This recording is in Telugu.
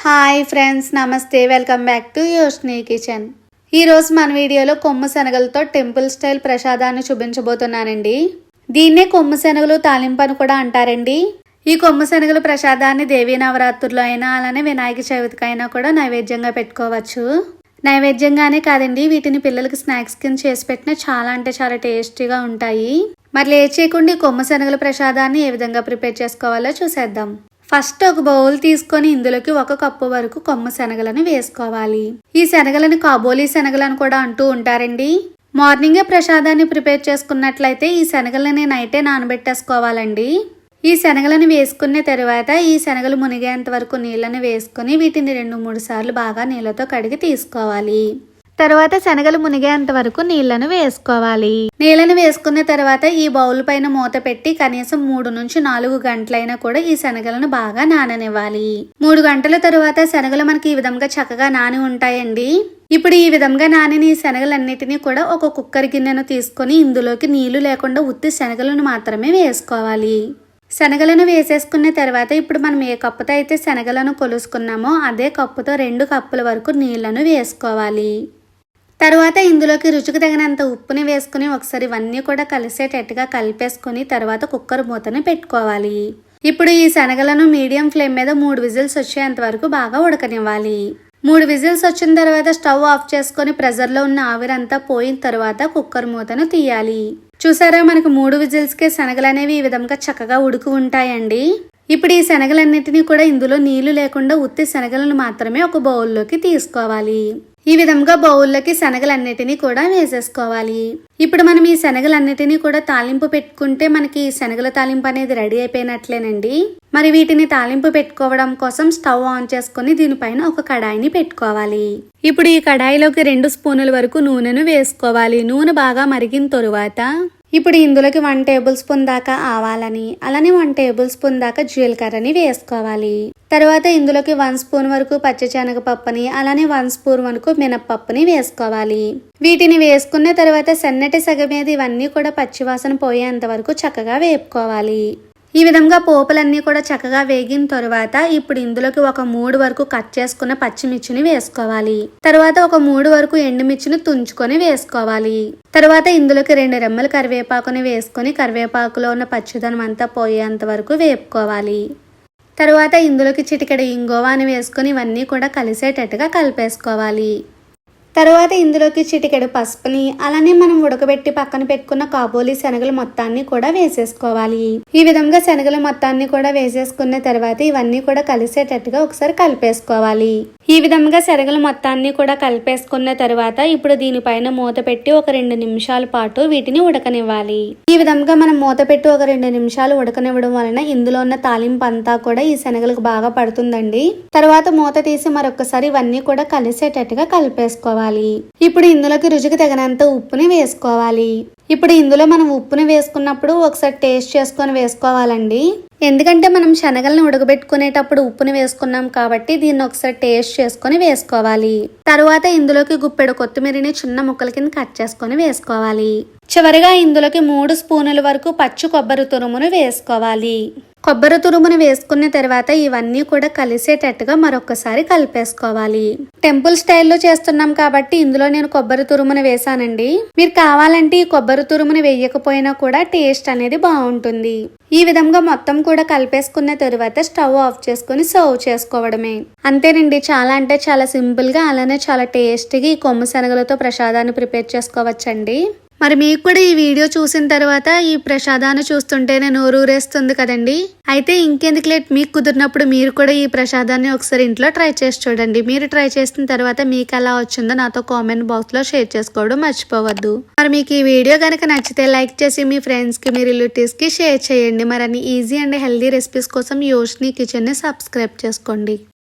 హాయ్ ఫ్రెండ్స్, నమస్తే. Welcome back to Yoshni kitchen. ఈరోజు మన వీడియోలో కొమ్ము శనగలతో టెంపుల్ స్టైల్ ప్రసాదాన్ని చూపించబోతున్నానండి. దీన్నే కొమ్ము శనగలు తాలింపు అని కూడా అంటారండి. ఈ కొమ్ము శనగల ప్రసాదాన్ని దేవీ నవరాత్రుల్లో అయినా అలానే వినాయక చవితికైనా కూడా నైవేద్యంగా పెట్టుకోవచ్చు. నైవేద్యంగానే కాదండి, వీటిని పిల్లలకి స్నాక్స్ కింద చేసి పెట్టినా చాలా అంటే చాలా టేస్టీగా ఉంటాయి. మరి లేట్ చేయకుండా కొమ్ము శనగల ప్రసాదాన్ని ఏ విధంగా ప్రిపేర్ చేసుకోవాలో చూసేద్దాం. ఫస్ట్ ఒక బౌల్ తీసుకొని ఇందులోకి 1 కప్పు వరకు కొమ్ము శనగలను వేసుకోవాలి. ఈ శనగలను కాబోలి శనగలను కూడా అంటూ ఉంటారండి. మార్నింగే ప్రసాదాన్ని ప్రిపేర్ చేసుకున్నట్లయితే ఈ శనగలని నైటే నానబెట్టేసుకోవాలండి. ఈ శనగలను వేసుకున్న తర్వాత ఈ శనగలు మునిగేంత వరకు నీళ్ళని వేసుకొని వీటిని 2-3 సార్లు బాగా నీళ్ళతో కడిగి తీసుకోవాలి. తర్వాత శనగలు మునిగేంత వరకు నీళ్లను వేసుకోవాలి. నీళ్లను వేసుకున్న తర్వాత ఈ బౌల్ పైన మూత పెట్టి కనీసం 3 నుంచి 4 గంటలైనా కూడా ఈ శనగలను బాగా నాననివ్వాలి. 3 గంటల తర్వాత శనగలు మనకి ఈ విధంగా చక్కగా నాని ఉంటాయండి. ఇప్పుడు ఈ విధంగా నానిన ఈ శనగలన్నిటినీ కూడా ఒక కుక్కర్ గిన్నెను తీసుకొని ఇందులోకి నీళ్లు లేకుండా ఉత్తి శనగలను మాత్రమే వేసుకోవాలి. శనగలను వేసేసుకున్న తర్వాత ఇప్పుడు మనం ఏ కప్పుతో అయితే శనగలను కొలుసుకున్నామో అదే కప్పుతో 2 కప్పుల వరకు నీళ్లను వేసుకోవాలి. తర్వాత ఇందులోకి రుచికి తగినంత ఉప్పుని వేసుకుని ఒకసారి ఇవన్నీ కూడా కలిసేటట్టుగా కలిపేసుకుని తర్వాత కుక్కర్ మూతని పెట్టుకోవాలి. ఇప్పుడు ఈ శనగలను మీడియం ఫ్లేమ్ మీద 3 విజిల్స్ వచ్చేంత వరకు బాగా ఉడకనివ్వాలి. 3 విజిల్స్ వచ్చిన తర్వాత స్టవ్ ఆఫ్ చేసుకుని ప్రెజర్లో ఉన్న ఆవిరంతా పోయిన తర్వాత కుక్కర్ మూతను తీయాలి. చూసారా, మనకు 3 విజిల్స్కే శనగలు అనేవి ఈ విధంగా చక్కగా ఉడుకు ఉంటాయండి. ఇప్పుడు ఈ శనగలన్నిటినీ కూడా ఇందులో నీళ్లు లేకుండా ఉత్తి శనగలను మాత్రమే ఒక బౌల్లోకి తీసుకోవాలి. ఈ విధంగా బౌల్లోకి శనగలన్నిటినీ కూడా వేసేసుకోవాలి. ఇప్పుడు మనం ఈ శనగలన్నిటినీ కూడా తాలింపు పెట్టుకుంటే మనకి శనగల తాలింపు అనేది రెడీ అయిపోయినట్లేనండి. మరి వీటిని తాలింపు పెట్టుకోవడం కోసం స్టవ్ ఆన్ చేసుకుని దీనిపైన ఒక కడాయిని పెట్టుకోవాలి. ఇప్పుడు ఈ కడాయిలోకి 2 స్పూనుల వరకు నూనెను వేసుకోవాలి. నూనె బాగా మరిగిన తరువాత ఇప్పుడు ఇందులోకి 1 టేబుల్ స్పూన్ దాకా ఆవాలని అలానే 1 టేబుల్ స్పూన్ దాకా జీలకర్రని వేసుకోవాలి. తర్వాత ఇందులోకి 1 స్పూన్ వరకు పచ్చిశనగపప్పుని అలానే 1 స్పూన్ వరకు మినప్పప్పుని వేసుకోవాలి. వీటిని వేసుకున్న తర్వాత సన్నటి సగం మీద ఇవన్నీ కూడా పచ్చివాసన పోయేంత వరకు చక్కగా వేపుకోవాలి. ఈ విధంగా పోపులన్నీ కూడా చక్కగా వేగిన తరువాత ఇప్పుడు ఇందులోకి ఒక 3 వరకు కట్ చేసుకున్న పచ్చిమిర్చిని వేసుకోవాలి. తర్వాత ఒక 3 వరకు ఎండుమిర్చిని తుంచుకొని వేసుకోవాలి. తర్వాత ఇందులోకి 2 రెమ్మల కరివేపాకుని వేసుకొని కరివేపాకులో ఉన్న పచ్చిదనం అంతా పోయేంత వరకు వేపుకోవాలి. తర్వాత ఇందులోకి చిటికెడు ఇంగువని వేసుకొని ఇవన్నీ కూడా కలిసేటట్టుగా కలిపేసుకోవాలి. తర్వాత ఇందులోకి చిటికెడు పసుపుని అలానే మనం ఉడకబెట్టి పక్కన పెట్టుకున్న కాబోలి శనగలు మొత్తాన్ని కూడా వేసేసుకోవాలి. ఈ విధంగా శనగలు మొత్తాన్ని కూడా వేసేసుకున్న తర్వాత ఇవన్నీ కూడా కలిసేటట్టుగా ఒకసారి కలిపేసుకోవాలి. ఈ విధంగా శనగలు మొత్తాన్ని కూడా కలిపేసుకున్న తర్వాత ఇప్పుడు దీనిపైన మూత పెట్టి ఒక 2 నిమిషాల పాటు వీటిని ఉడకనివ్వాలి. ఈ విధంగా మనం మూత పెట్టి ఒక 2 నిమిషాలు ఉడకనివ్వడం వలన ఇందులో ఉన్న తాలింపు అంతా కూడా ఈ శనగలకు బాగా పడుతుందండి. తర్వాత మూత తీసి మరొకసారి ఇవన్నీ కూడా కలిసేటట్టుగా కలిపేసుకోవాలి. ఇప్పుడు ఇందులోకి రుచికి తగినంత ఉప్పుని వేసుకోవాలి. ఇప్పుడు ఇందులో మనం ఉప్పుని వేసుకున్నప్పుడు ఒకసారి టేస్ట్ చేసుకొని వేసుకోవాలండి. ఎందుకంటే మనం శనగలను ఉడకబెట్టుకునేటప్పుడు ఉప్పుని వేసుకున్నాం కాబట్టి దీన్ని ఒకసారి టేస్ట్ చేసుకొని వేసుకోవాలి. తర్వాత ఇందులోకి గుప్పెడు కొత్తిమీరని చిన్న ముక్కల కింద కట్ చేసుకొని వేసుకోవాలి. చివరిగా ఇందులోకి 3 స్పూనుల వరకు పచ్చి కొబ్బరి తురుమును వేసుకోవాలి. కొబ్బరి తురుమును వేసుకున్న తర్వాత ఇవన్నీ కూడా కలిసేటట్టుగా మరొకసారి కలిపేసుకోవాలి. టెంపుల్ స్టైల్లో చేస్తున్నాం కాబట్టి ఇందులో నేను కొబ్బరి తురుమును వేసానండి. మీరు కావాలంటే ఈ కొబ్బరి తురుమును వేయకపోయినా కూడా టేస్ట్ అనేది బాగుంటుంది. ఈ విధంగా మొత్తం కూడా కలిపేసుకున్న తర్వాత స్టవ్ ఆఫ్ చేసుకుని సర్వ్ చేసుకోవడమే. అంతేనండి, చాలా అంటే చాలా సింపుల్ గా అలానే చాలా టేస్టీగా ఈ కొమ్ము శనగలతో ప్రసాదాన్ని ప్రిపేర్ చేసుకోవచ్చండి. మరి మీకు కూడా ఈ వీడియో చూసిన తర్వాత ఈ ప్రసాదాన్ని చూస్తుంటేనే నోరూరేస్తుంది కదండి. అయితే ఇంకెందుకు లేట్, మీకు కుదిరినప్పుడు మీరు కూడా ఈ ప్రసాదాన్ని ఒకసారి ఇంట్లో ట్రై చేసి చూడండి. మీరు ట్రై చేసిన తర్వాత మీకు ఎలా వచ్చిందో నాతో కామెంట్ బాక్స్ లో షేర్ చేసుకోవడం మర్చిపోవద్దు. మరి మీకు ఈ వీడియో కనుక నచ్చితే లైక్ చేసి మీ ఫ్రెండ్స్ కి మీ రిలేటివ్స్ కి షేర్ చేయండి. మరి అన్ని ఈజీ అండ్ హెల్దీ రెసిపీస్ కోసం యోష్ని కిచెన్ ని సబ్స్క్రైబ్ చేసుకోండి.